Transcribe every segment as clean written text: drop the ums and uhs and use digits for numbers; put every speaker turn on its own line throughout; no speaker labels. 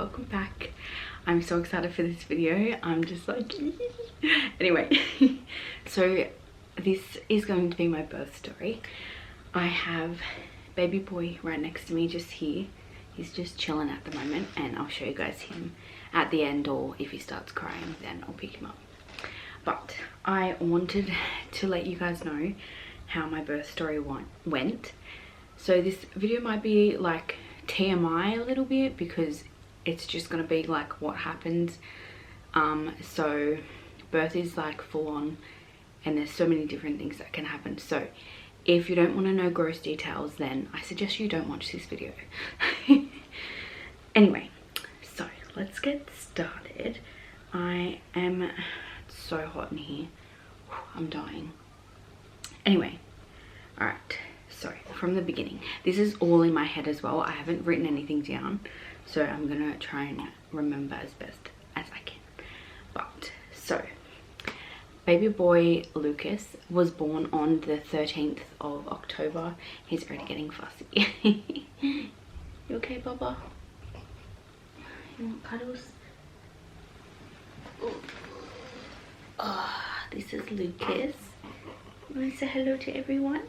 welcome back. I'm so excited for this video. I'm just like anyway. So this is going to be my birth story. I have baby boy right next to me, just here. He's just chilling at the moment, and I'll show you guys him at the end, or if he starts crying then I'll pick him up. But I wanted to let you guys know how my birth story went. So this video might be like TMI a little bit, because it's just gonna be like what happens. So birth is like full on, and there's so many different things that can happen. So if you don't want to know gross details, then I suggest you don't watch this video. Anyway, so let's get started. I am so hot in here. I'm dying. Anyway, all right, so from the beginning, this is all in my head as well. I haven't written anything down, so I'm gonna try and remember as best as I can. But so baby boy Lucas was born on the 13th of October. He's already getting fussy. You okay, Baba? You want cuddles? Oh, this is Lucas. You want to say hello to everyone?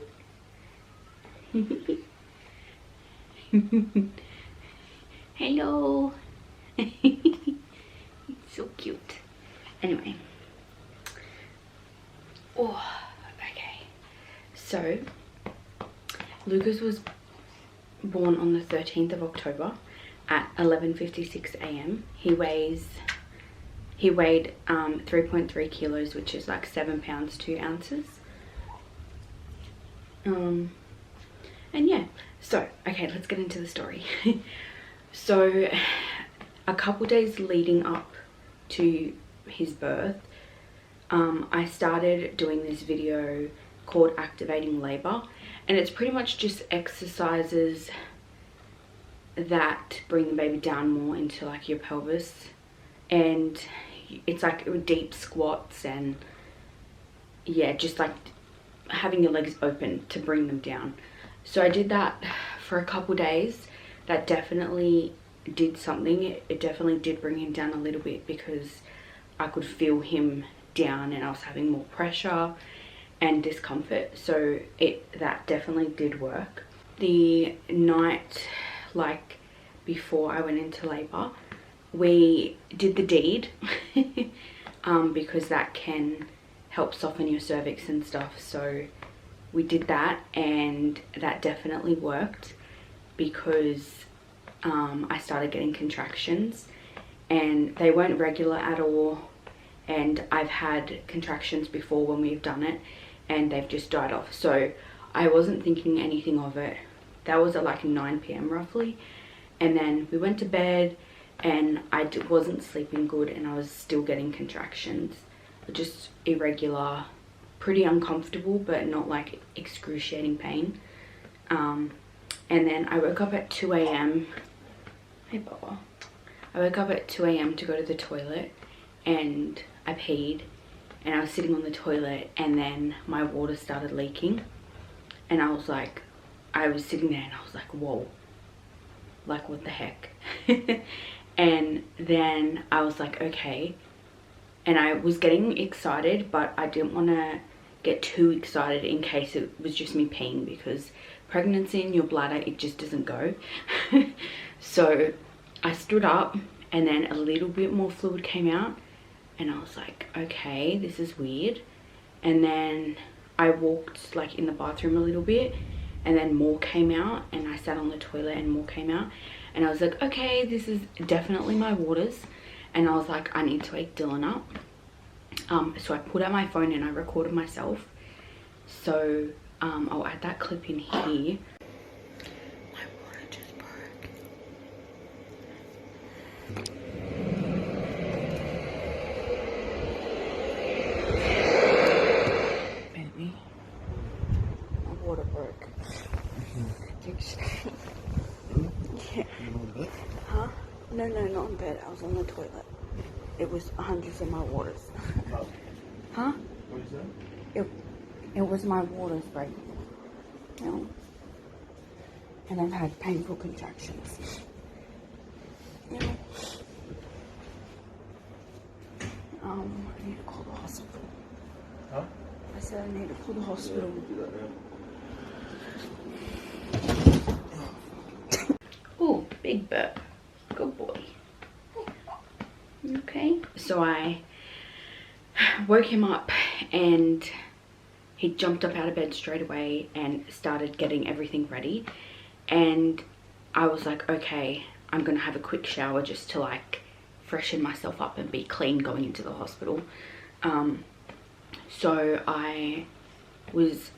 Hello. So cute. Anyway. Oh, okay. So Lucas was born on the 13th of October at 11:56 a.m. He weighed 3.3 kilos, which is like 7 pounds 2 ounces. And yeah, so okay, let's get into the story. So a couple days leading up to his birth, I started doing this video called Activating Labor, and it's pretty much just exercises that bring the baby down more into like your pelvis, and it's like deep squats, and yeah, just like having your legs open to bring them down. So I did that for a couple days. That definitely did something. It definitely did bring him down a little bit, because I could feel him down and I was having more pressure and discomfort. So that definitely did work. The night like before I went into labor, we did the deed because that can help soften your cervix and stuff. So we did that, and that definitely worked, because I started getting contractions, and they weren't regular at all. And I've had contractions before when we've done it, and they've just died off. So I wasn't thinking anything of it. That was at like 9 p.m. roughly. And then we went to bed, and I wasn't sleeping good, and I was still getting contractions. Just irregular, pretty uncomfortable, but not like excruciating pain. And then I woke up at 2 a.m. Hey, Baba. I woke up at 2 a.m. to go to the toilet, and I peed, and I was sitting on the toilet, and then my water started leaking, and I was sitting there and I was like, whoa, like what the heck? And then I was like, okay. And I was getting excited, but I didn't want to get too excited in case it was just me peeing, because pregnancy in your bladder, it just doesn't go. So I stood up, and then a little bit more fluid came out, and I was like, okay, this is weird. And then I walked like in the bathroom a little bit, and then more came out, and I sat on the toilet and more came out, and I was like, okay, this is definitely my waters. And I was like, I need to wake Dylan up. So I pulled out my phone and I recorded myself. So I'll add that clip in here. My water just broke. Baby, my water broke. Yeah. Huh? No, not in bed. I was on the toilet. It was hundreds of my waters. Huh?
What is that?
It was my waters breaking. You know? And I've had painful contractions. I need to call the hospital.
Huh?
I said I need to call the hospital. Oh, big burp. Good boy. Okay. So I woke him up and he jumped up out of bed straight away and started getting everything ready. And I was like, okay, I'm gonna have a quick shower just to like freshen myself up and be clean going into the hospital. So I was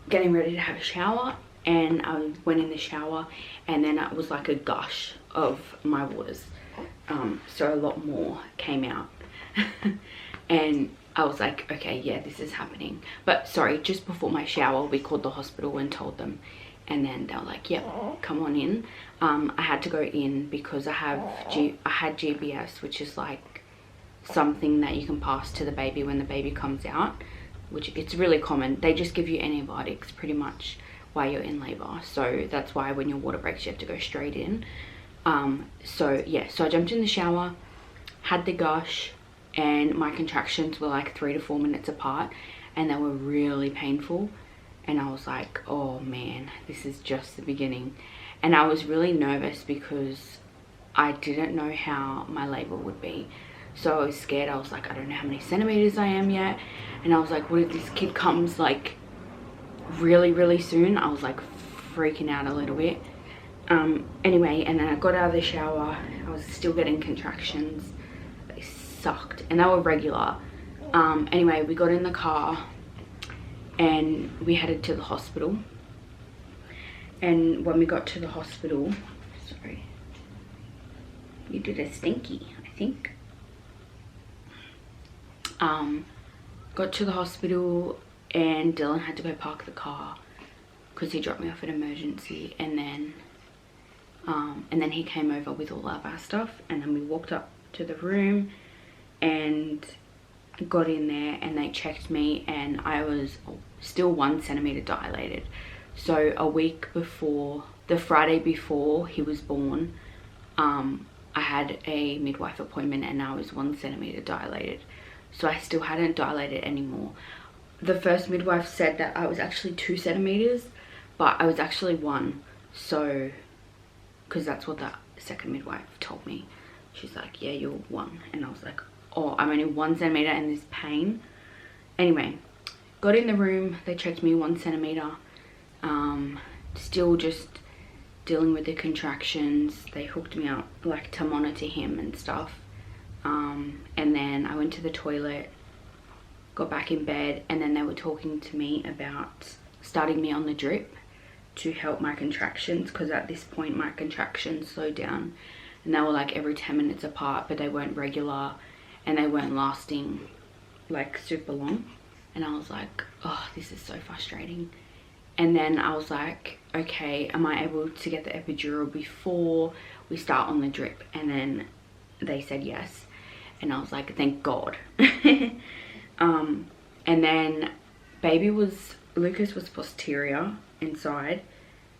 getting ready to have a shower, and I went in the shower, and then it was like a gush of my waters. So a lot more came out. And I was like, okay, yeah, this is happening. But sorry, just before my shower, we called the hospital and told them. And then they were like, yep, come on in. I had to go in because I had GBS, which is like something that you can pass to the baby when the baby comes out, which it's really common. They just give you antibiotics pretty much while you're in labor. So that's why when your water breaks, you have to go straight in. So yeah, so I jumped in the shower, had the gush, and my contractions were like 3 to 4 minutes apart, and they were really painful. And I was like, oh man, this is just the beginning. And I was really nervous because I didn't know how my labor would be. So I was scared. I was like, I don't know how many centimeters I am yet. And I was like, what if this kid comes like really soon? I was like freaking out a little bit. Anyway, and then I got out of the shower. I was still getting contractions. They sucked, and they were regular. Anyway, we got in the car and we headed to the hospital. And when we got to the hospital, sorry, you did a stinky, I think. Got to the hospital, and Dylan had to go park the car because he dropped me off at emergency, and then he came over with all of our stuff, and then we walked up to the room and got in there, and they checked me, and I was still 1 centimeter dilated. So a week before, the Friday before he was born, I had a midwife appointment, and I was 1 centimeter dilated. So I still hadn't dilated anymore. The first midwife said that I was actually 2 centimeters, but I was actually 1. So, because that's what the second midwife told me. She's like, yeah, you're 1. And I was like, oh, I'm only 1 centimeter and there's pain. Anyway, got in the room, they checked me 1 centimeter. Still just dealing with the contractions. They hooked me up like to monitor him and stuff. And then I went to the toilet, got back in bed, and then they were talking to me about starting me on the drip to help my contractions, because at this point my contractions slowed down, and they were like every 10 minutes apart, but they weren't regular and they weren't lasting like super long. And I was like, oh, this is so frustrating. And then I was like, okay, am I able to get the epidural before we start on the drip? And then they said yes. And I was like, thank God. And then Lucas was posterior inside,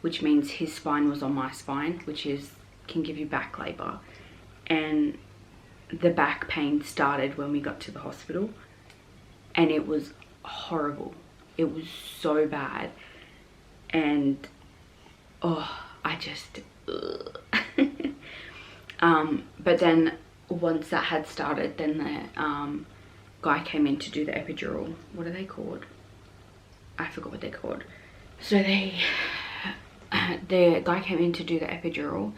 which means his spine was on my spine, which can give you back labor. And the back pain started when we got to the hospital, and it was horrible. It was so bad. And oh, I just but then once that had started, then the guy came in to do the epidural. What are they called? I forgot what they're called. So the guy came in to do the epidural,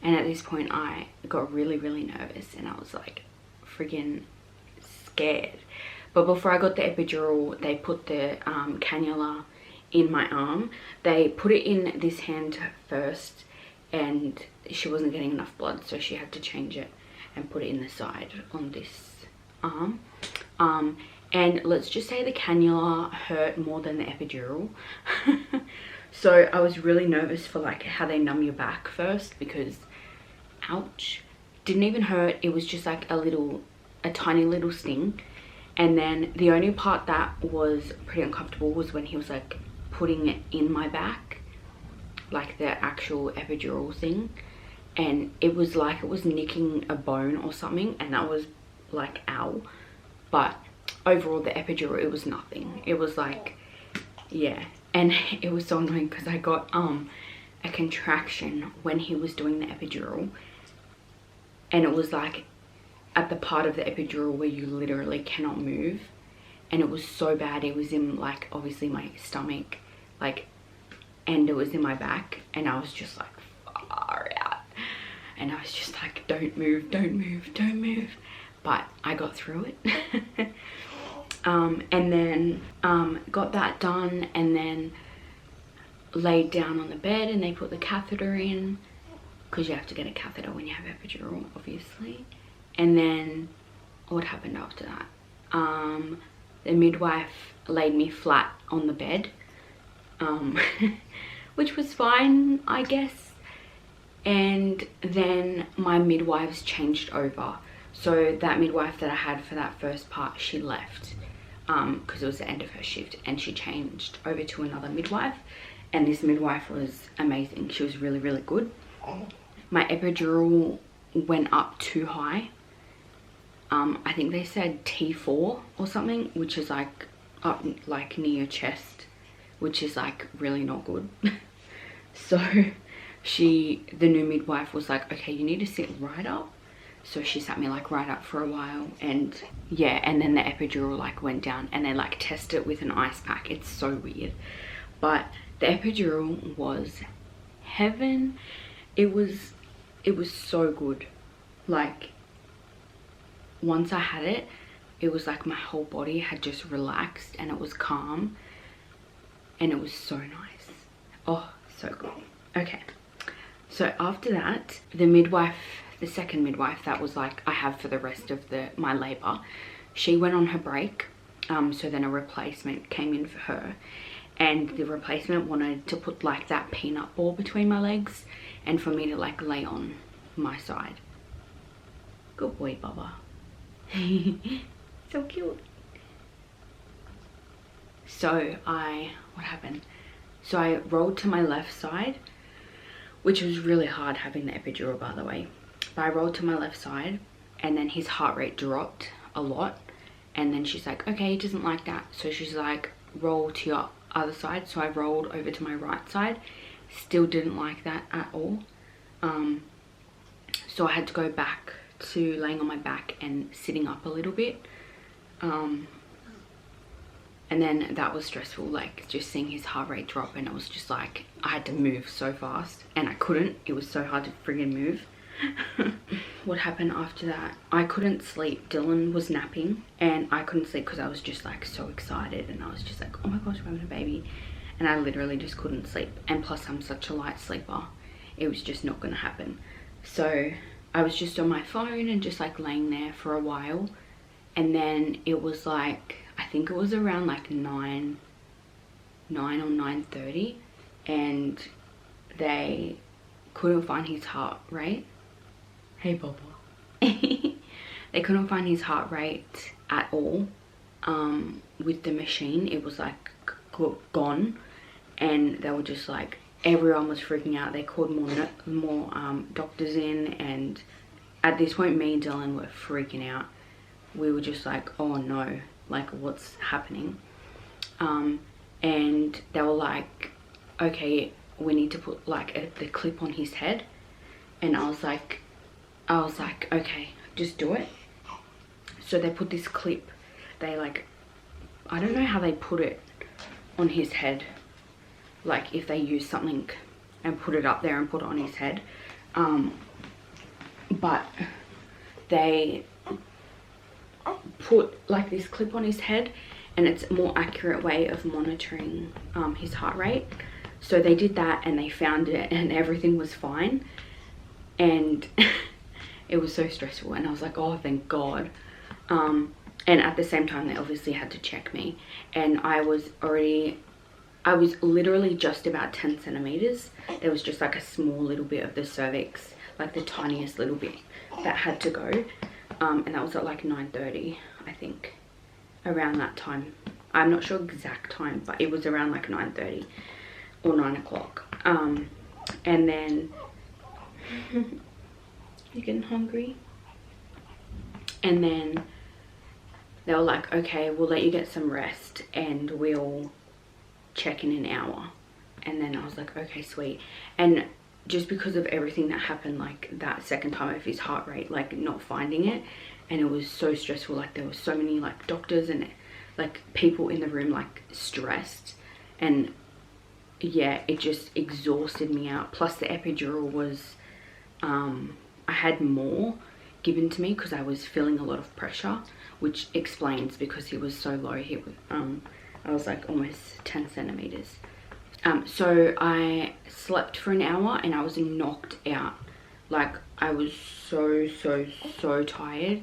and at this point I got really nervous, and I was like friggin' scared. But before I got the epidural, they put the cannula in my arm. They put it in this hand first, and she wasn't getting enough blood, so she had to change it and put it in the side on this arm. And let's just say the cannula hurt more than the epidural. So I was really nervous for like how they numb your back first, because ouch, didn't even hurt. It was just like a tiny little sting. And then the only part that was pretty uncomfortable was when he was like putting it in my back, like the actual epidural thing. and it was like it was nicking a bone or something, and that was like ow. But overall the epidural, it was nothing. It was like, yeah. And it was so annoying because I got a contraction when he was doing the epidural, and it was like at the part of the epidural where you literally cannot move, and it was so bad. It was in like obviously my stomach, like, and it was in my back, and I was just like far out, and I was just like, don't move, don't move, don't move. But I got through it. And then got that done, and then laid down on the bed, and they put the catheter in, because you have to get a catheter when you have epidural, obviously. And then what happened after that? The midwife laid me flat on the bed, which was fine, I guess. And then my midwives changed over. So that midwife that I had for that first part, she left because it was the end of her shift, and she changed over to another midwife, and this midwife was amazing. She was really, really good. My epidural went up too high. I think they said T4 or something, which is like up like near your chest, which is like really not good. So the new midwife was like, okay, you need to sit right up. So she sat me like right up for a while, and yeah, and then the epidural like went down, and they like tested it with an ice pack. It's so weird, but the epidural was heaven. It was so good. Like once I had it, it was like my whole body had just relaxed, and it was calm, and it was so nice. Oh, so good. Okay, so after that, the second midwife that was like I have for the rest of my labor, she went on her break, so then a replacement came in for her, and the replacement wanted to put like that peanut ball between my legs and for me to like lay on my side. Good boy, Bubba. So cute. So what happened? So I rolled to my left side, which was really hard having the epidural, by the way. But I rolled to my left side, and then his heart rate dropped a lot, and then she's like, okay, he doesn't like that. So she's like, roll to your other side. So I rolled over to my right side, still didn't like that at all. So I had to go back to laying on my back and sitting up a little bit. And then that was stressful, like just seeing his heart rate drop, and it was just like I had to move so fast, and I couldn't. It was so hard to friggin' move. What happened after that? I couldn't sleep. Dylan was napping, and I couldn't sleep because I was just like so excited, and I was just like, oh my gosh, we're having a baby, and I literally just couldn't sleep. And plus I'm such a light sleeper, it was just not gonna happen. So I was just on my phone and just like laying there for a while, and then it was like, I think it was around like 9 or 9:30, and they couldn't find his heart rate. Hey, Bubba. They couldn't find his heart rate at all with the machine. It was like gone, and they were just like, everyone was freaking out. They called more doctors in, and at this point me and Dylan were freaking out. We were just like, oh no, like what's happening? And they were like, okay, we need to put like the clip on his head. And I was like, okay, just do it. So they put this clip, they like, I don't know how they put it on his head, like if they use something and put it up there and put it on his head, but they put like this clip on his head, and it's a more accurate way of monitoring his heart rate. So they did that, and they found it, and everything was fine. And it was so stressful, and I was like, oh, thank God. And at the same time, they obviously had to check me, and I was literally just about 10 centimeters. There was just like a small little bit of the cervix, like the tiniest little bit that had to go. And that was at like 9:30, I think, around that time. I'm not sure exact time, but it was around like 9:30 or 9 o'clock. And then You getting hungry? And then they were like, okay, we'll let you get some rest and we'll check in an hour. And then I was like, okay, sweet. And just because of everything that happened, like that second time of his heart rate, like not finding it, and it was so stressful. Like there were so many like doctors and like people in the room, like stressed, and yeah, it just exhausted me out. Plus the epidural was I had more given to me because I was feeling a lot of pressure, which explains because he was so low. He was I was like almost 10 centimeters. So I slept for an hour and I was knocked out. Like I was so tired,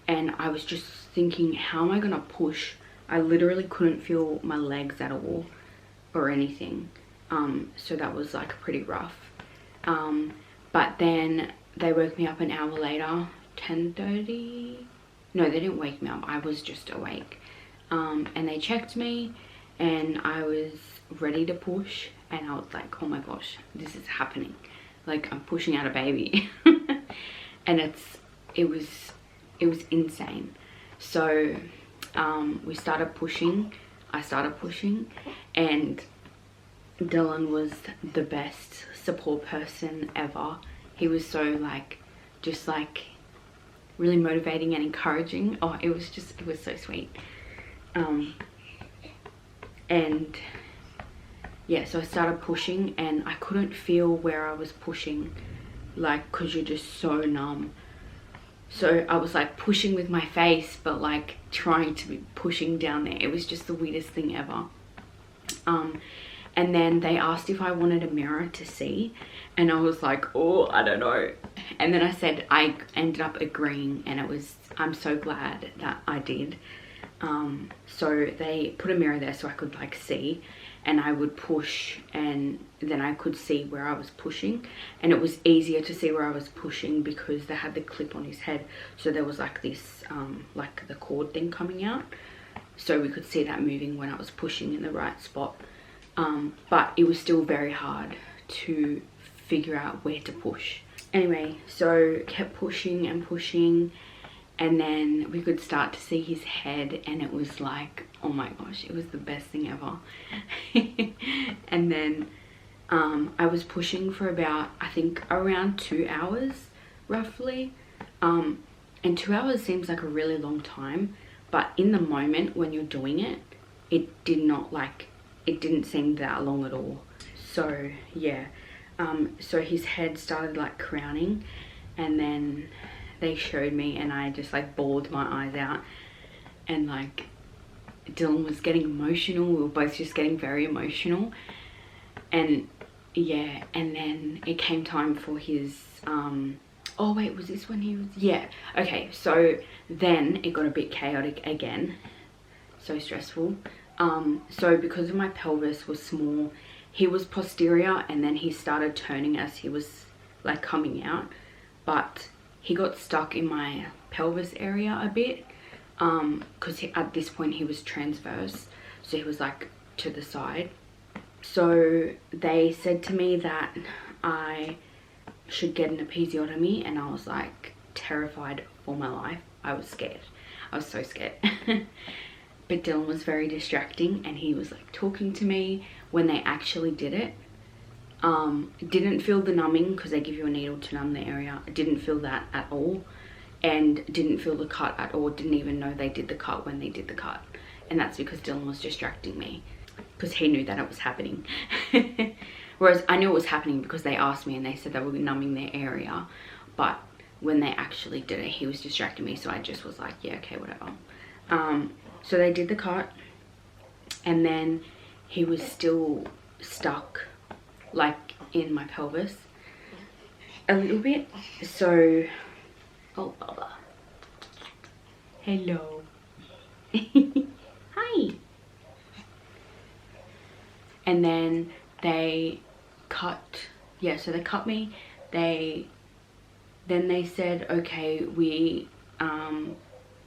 and I was just thinking, how am I gonna push? I literally couldn't feel my legs at all or anything. So that was like pretty rough. But then they woke me up an hour later, 10:30. No, they didn't wake me up. I was just awake. And they checked me and I was ready to push, and I was like, oh my gosh, this is happening. Like I'm pushing out a baby. And it was insane. So we started pushing. I started pushing, and Dylan was the best support person ever. He was so like, just like really motivating and encouraging. Oh, it was so sweet. And yeah, so I started pushing and I couldn't feel where I was pushing, like, cause you're just so numb. So I was like pushing with my face, but like trying to be pushing down there. It was just the weirdest thing ever. And then they asked if I wanted a mirror to see, and I was like, oh, I don't know. And then I said I ended up agreeing, and I'm so glad that I did. So they put a mirror there so I could like see, and I would push, and then I could see where I was pushing, and it was easier to see where I was pushing because they had the clip on his head, so there was like this like the cord thing coming out, so we could see that moving when I was pushing in the right spot. But it was still very hard to figure out where to push. Anyway, so kept pushing and pushing, and then we could start to see his head, and it was like, oh my gosh, it was the best thing ever. And then I was pushing for about, I think around 2 hours roughly. And 2 hours seems like a really long time, but in the moment when you're doing it, it didn't seem that long at all. So yeah, so his head started like crowning, and then they showed me, and I just like bawled my eyes out, and like Dylan was getting emotional. We were both just getting very emotional. And yeah, and then it came time for his oh wait, was this when he was, yeah, okay, so then it got a bit chaotic again, so stressful. So because my pelvis was small, he was posterior, and then he started turning as he was like coming out, but he got stuck in my pelvis area a bit, because at this point he was transverse, so he was like to the side. So they said to me that I should get an episiotomy, and I was like terrified for my life. I was scared. I was so scared. But Dylan was very distracting, and he was like talking to me when they actually did it. Didn't feel the numbing because they give you a needle to numb the area. I didn't feel that at all, and didn't feel the cut at all. Didn't even know they did the cut when they did the cut, and that's because Dylan was distracting me because he knew that it was happening. Whereas I knew it was happening because they asked me and they said they were numbing their area, but when they actually did it, he was distracting me, so I just was like, yeah, okay, whatever. So they did the cut, and then he was still stuck like in my pelvis a little bit. So, oh Baba, hello. Hi. And then they cut, yeah, so they cut me. Then they said, okay, we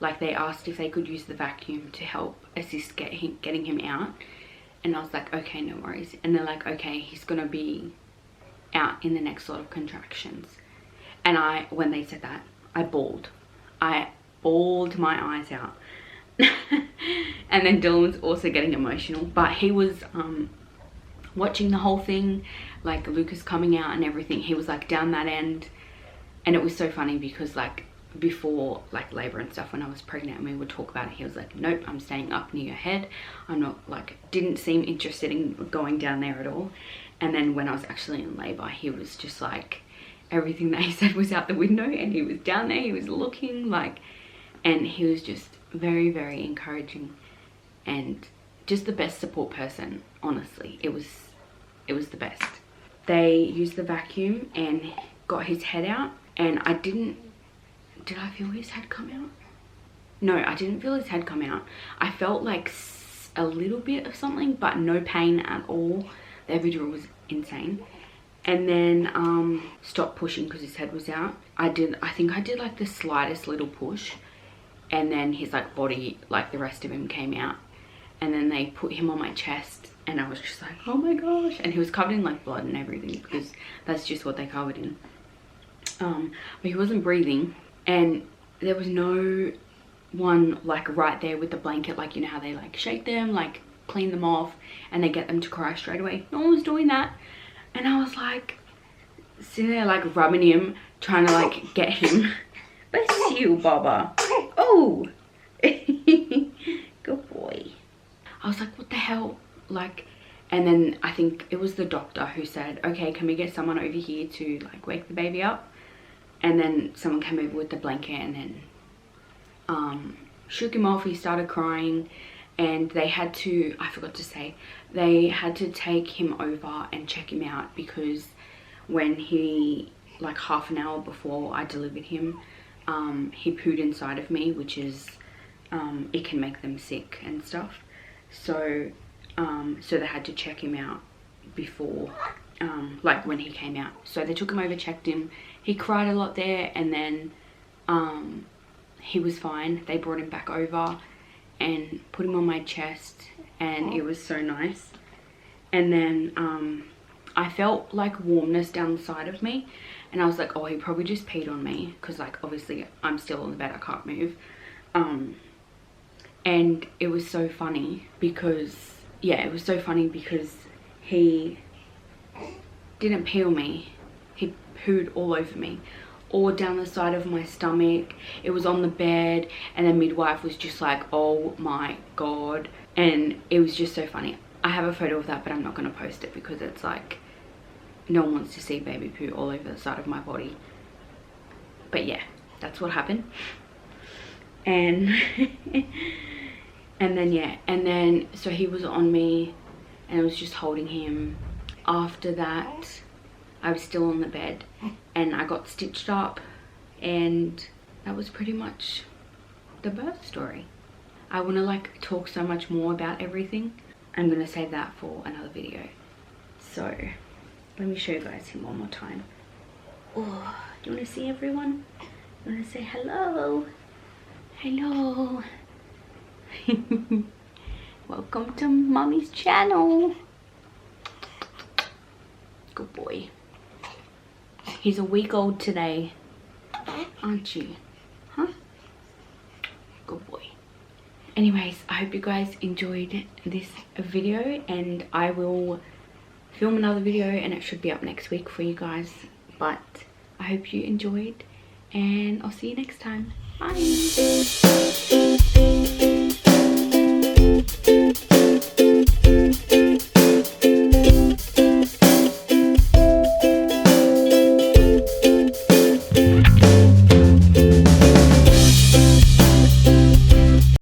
like they asked if they could use the vacuum to help assist getting him out, and I was like, okay, no worries. And they're like, okay, he's gonna be out in the next lot of contractions. And when they said that, I bawled my eyes out. And then Dylan was also getting emotional, but he was watching the whole thing, like Lucas coming out and everything. He was like down that end, and it was so funny because like before like labor and stuff, when I was pregnant and we would talk about it, he was like, nope, I'm staying up near your head. I'm not, like, didn't seem interested in going down there at all. And then when I was actually in labor, he was just like, everything that he said was out the window, and he was down there, he was looking like, and he was just very, very encouraging and just the best support person. Honestly, it was the best. They used the vacuum and got his head out, and did I feel his head come out? No, I didn't feel his head come out. I felt like a little bit of something, but no pain at all. The epidural was insane. And then stopped pushing because his head was out. I think I did like the slightest little push, and then his like body, like the rest of him, came out. And then they put him on my chest, and I was just like, oh my gosh. And he was covered in like blood and everything, because that's just what they covered in. But he wasn't breathing, and there was no one like right there with the blanket, like, you know how they like shake them, like clean them off, and they get them to cry straight away. No one was doing that. And I was like sitting there like rubbing him, trying to like get him. Bless you, Baba. Oh, good boy. I was like, what the hell? Like, and then I think it was the doctor who said, okay, can we get someone over here to like wake the baby up? And then someone came over with the blanket and then shook him off. He started crying, and they had to, I forgot to say, they had to take him over and check him out, because when he, like half an hour before I delivered him, he pooed inside of me, which is, it can make them sick and stuff. So they had to check him out before, like when he came out. So they took him over, checked him. He cried a lot there, and then he was fine. They brought him back over and put him on my chest, and it was so nice. And then I felt like warmness down the side of me, and I was like, oh, he probably just peed on me, because like obviously I'm still on the bed, I can't move. And it was so funny because, yeah, it was so funny because he didn't pee on me, he pooed all over me, all down the side of my stomach. It was on the bed, and the midwife was just like, oh my god. And it was just so funny. I have a photo of that, but I'm not going to post it because it's like, no one wants to see baby poo all over the side of my body. But yeah, that's what happened. And and then yeah, and then so he was on me and I was just holding him. After that, I was still on the bed and I got stitched up, and that was pretty much the birth story. I want to like talk so much more about everything. I'm going to save that for another video. So let me show you guys him one more time. Oh, do you want to see everyone? You want to say hello? Hello. Welcome to Mommy's channel. Good boy. He's a week old today, aren't you? Huh? Good boy. Anyways, I hope you guys enjoyed this video, and I will film another video and it should be up next week for you guys. But I hope you enjoyed, and I'll see you next time. Bye.